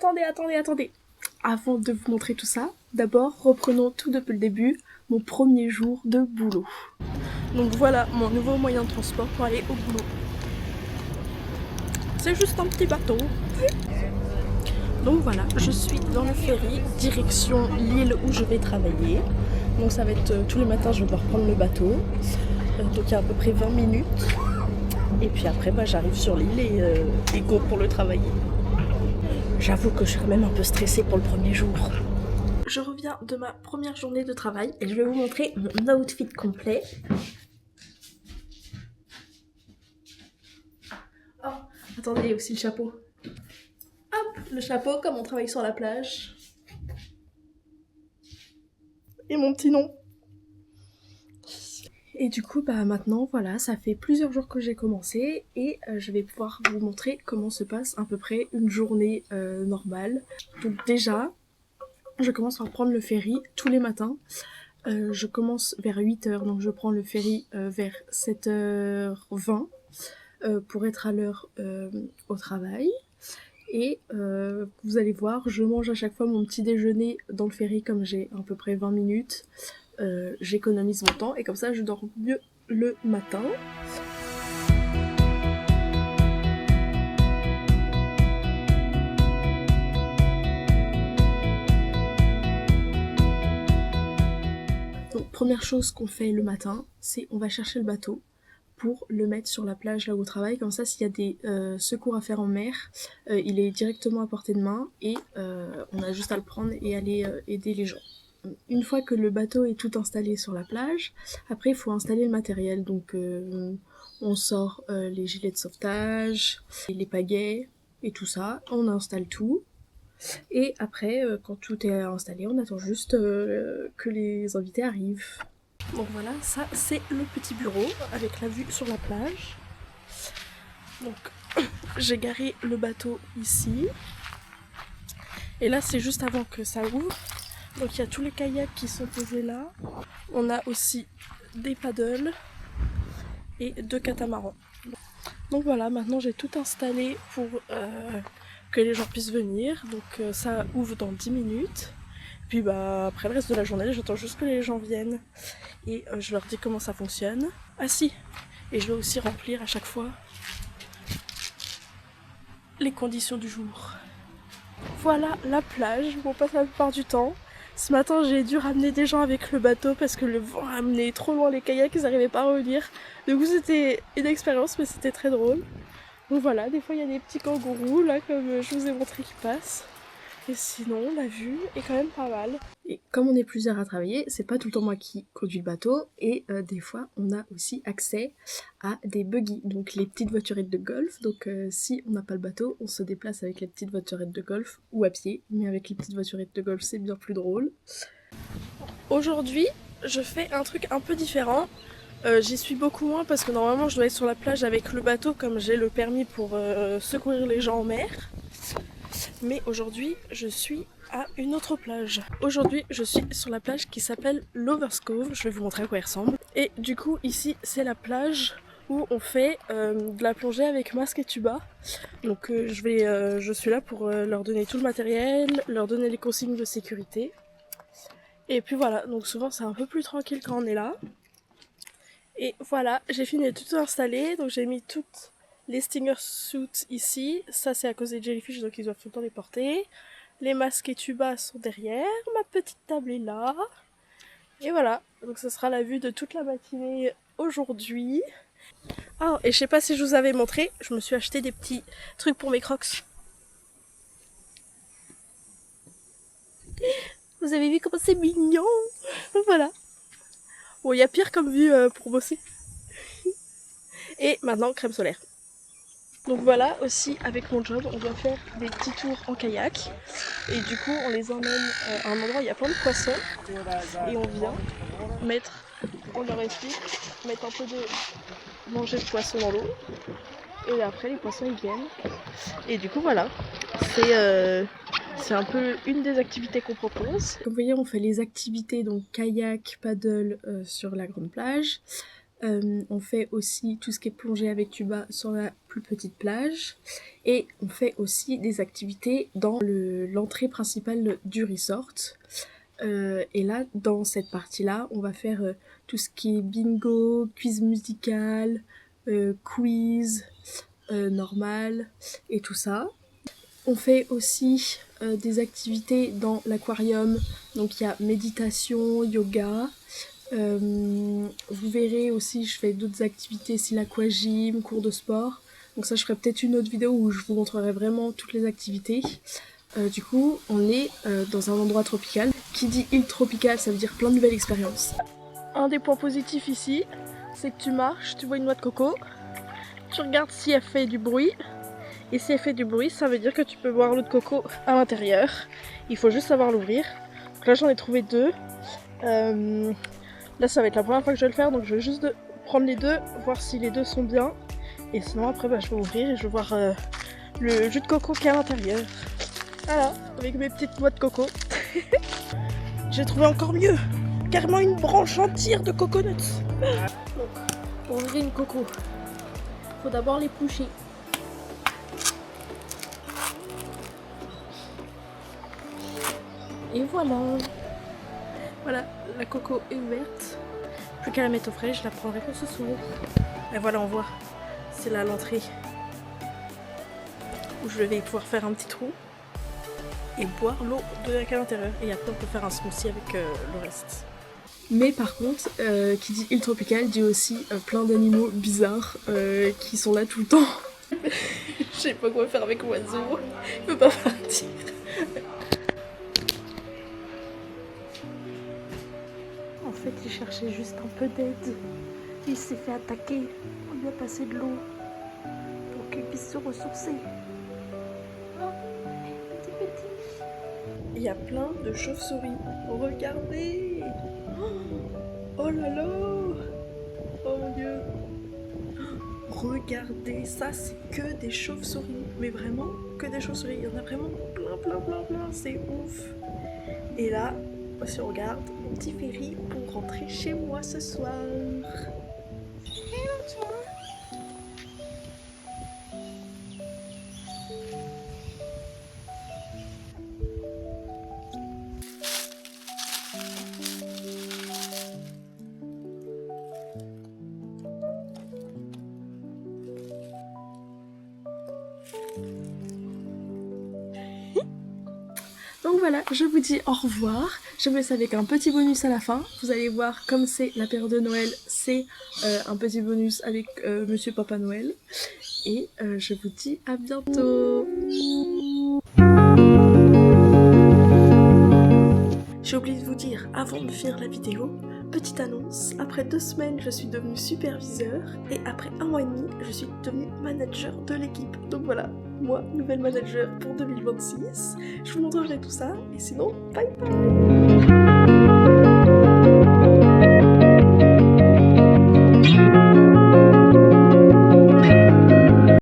attendez. Avant de vous montrer tout ça, d'abord reprenons tout depuis le début, mon premier jour de boulot. Donc voilà mon nouveau moyen de transport pour aller au boulot. C'est juste un petit bateau. Donc voilà, je suis dans le ferry, direction l'île où je vais travailler. Donc ça va être tous les matins, je vais devoir prendre le bateau. Donc il y a à peu près 20 minutes. Et puis après, j'arrive sur l'île et go pour le travailler. J'avoue que je serais même un peu stressée pour le premier jour. Je reviens de ma première journée de travail et je vais vous montrer mon outfit complet. Oh, attendez, il y a aussi le chapeau. Hop, le chapeau comme on travaille sur la plage. Et mon petit nom. Et du coup, maintenant, voilà, ça fait plusieurs jours que j'ai commencé et je vais pouvoir vous montrer comment se passe à peu près une journée normale. Donc déjà, je commence par prendre le ferry tous les matins. Je commence vers 8h, donc je prends le ferry vers 7h20 pour être à l'heure au travail. Et vous allez voir, je mange à chaque fois mon petit déjeuner dans le ferry comme j'ai à peu près 20 minutes. J'économise mon temps et comme ça je dors mieux le matin. Donc première chose qu'on fait le matin, c'est on va chercher le bateau pour le mettre sur la plage là où on travaille. Comme ça, s'il y a des secours à faire en mer, il est directement à portée de main et on a juste à le prendre et aller aider les gens. Une fois que le bateau est tout installé sur la plage, après il faut installer le matériel. Donc on sort les gilets de sauvetage, les pagaies et tout ça. On installe tout. Et après, quand tout est installé, on attend juste que les invités arrivent. Donc voilà, ça c'est le petit bureau avec la vue sur la plage. Donc j'ai garé le bateau ici. Et là c'est juste avant que ça ouvre. Donc il y a tous les kayaks qui sont posés là. On a aussi des paddles et 2 catamarans. Donc voilà, maintenant j'ai tout installé pour que les gens puissent venir. Donc ça ouvre dans 10 minutes. Puis après le reste de la journée, j'attends juste que les gens viennent et je leur dis comment ça fonctionne. Ah si, et je vais aussi remplir à chaque fois les conditions du jour. Voilà la plage où on passe la plupart du temps. Ce matin j'ai dû ramener des gens avec le bateau parce que le vent amenait trop loin les kayaks, ils n'arrivaient pas à revenir. Du coup c'était une expérience mais c'était très drôle. Donc voilà, des fois il y a des petits kangourous là comme je vous ai montré qui passent. Et sinon la vue est quand même pas mal. Et comme on est plusieurs à travailler, c'est pas tout le temps moi qui conduis le bateau et des fois on a aussi accès à des buggy, donc les petites voiturettes de golf. Donc si on n'a pas le bateau, on se déplace avec les petites voiturettes de golf ou à pied, mais avec les petites voiturettes de golf c'est bien plus drôle. Aujourd'hui je fais un truc un peu différent. J'y suis beaucoup moins parce que normalement je dois être sur la plage avec le bateau comme j'ai le permis pour secourir les gens en mer. Mais aujourd'hui je suis à une autre plage. Aujourd'hui je suis sur la plage qui s'appelle Lovers Cove, je vais vous montrer à quoi elle ressemble. Et du coup ici c'est la plage où on fait de la plongée avec masque et tuba. Donc je suis là pour leur donner tout le matériel, leur donner les consignes de sécurité. Et puis voilà, donc souvent c'est un peu plus tranquille quand on est là. Et voilà, j'ai fini de tout installer, donc j'ai mis toutes les stinger suits ici. Ça c'est à cause des jellyfish, donc ils doivent tout le temps les porter. Les masques et tubas sont derrière, ma petite table est là. Et voilà, donc ce sera la vue de toute la matinée aujourd'hui. Ah, et je sais pas si je vous avais montré, je me suis acheté des petits trucs pour mes crocs. Vous avez vu comment c'est mignon? Voilà. Bon, il y a pire comme vue pour bosser. Et maintenant, crème solaire. Donc voilà, aussi avec mon job, on doit faire des petits tours en kayak. Et du coup, on les emmène à un endroit où il y a plein de poissons. Et on vient on leur explique, mettre un peu de manger de poisson dans l'eau. Et après, les poissons ils viennent. Et du coup, voilà, c'est un peu une des activités qu'on propose. Comme vous voyez, on fait les activités donc kayak, paddle sur la grande plage. On fait aussi tout ce qui est plongée avec tuba sur la plus petite plage. Et on fait aussi des activités dans l'entrée principale du resort. Et là, dans cette partie-là, on va faire tout ce qui est bingo, quiz musical, quiz normal et tout ça. On fait aussi des activités dans l'aquarium, donc il y a méditation, yoga. Vous verrez aussi, je fais d'autres activités, style aquagym, cours de sport. Donc ça, je ferai peut-être une autre vidéo où je vous montrerai vraiment toutes les activités. Du coup, on est dans un endroit tropical. Qui dit île tropicale, ça veut dire plein de nouvelles expériences. Un des points positifs ici, c'est que tu marches, tu vois une noix de coco, tu regardes si elle fait du bruit, et si elle fait du bruit, ça veut dire que tu peux boire l'eau de coco à l'intérieur. Il faut juste savoir l'ouvrir. Donc là, j'en ai trouvé 2. Là, ça va être la première fois que je vais le faire, donc je vais juste prendre les 2, voir si les 2 sont bien. Et sinon, après, je vais ouvrir et je vais voir le jus de coco qui est à l'intérieur. Voilà, avec mes petites noix de coco. J'ai trouvé encore mieux, carrément une branche entière de coconuts. Donc, pour ouvrir une coco, faut d'abord l'éplucher. Et voilà. Voilà, la coco est ouverte. Plus qu'à la mettre au frais, je la prendrai que ce soir. Et voilà, on voit, c'est là l'entrée où je vais pouvoir faire un petit trou et boire l'eau de l'intérieur. Et après on peut faire un smoothie avec le reste. Mais par contre, qui dit île tropicale dit aussi plein d'animaux bizarres qui sont là tout le temps. Je sais pas quoi faire avec l'oiseau, il peut pas partir. En fait, il cherchait juste un peu d'aide. Il s'est fait attaquer, on lui a passé de l'eau pour qu'il puisse se ressourcer. Il y a plein de chauves-souris. Regardez! Oh là là! Oh mon dieu! Regardez, ça c'est que des chauves-souris. Mais vraiment, que des chauves-souris. Il y en a vraiment plein. C'est ouf! Et là, si on regarde, mon petit ferry pour rentrer chez moi ce soir. Hello toi! Donc voilà, je vous dis au revoir. Je vous laisse avec un petit bonus à la fin. Vous allez voir, comme c'est la période de Noël, c'est un petit bonus avec Monsieur Papa Noël. Et je vous dis à bientôt. J'ai oublié de vous dire, avant de finir la vidéo, petite annonce, après 2 semaines, je suis devenue superviseur et après 1 mois et demi, je suis devenue manager de l'équipe. Donc voilà, moi, nouvelle manager pour 2026. Je vous montrerai tout ça et sinon, bye bye!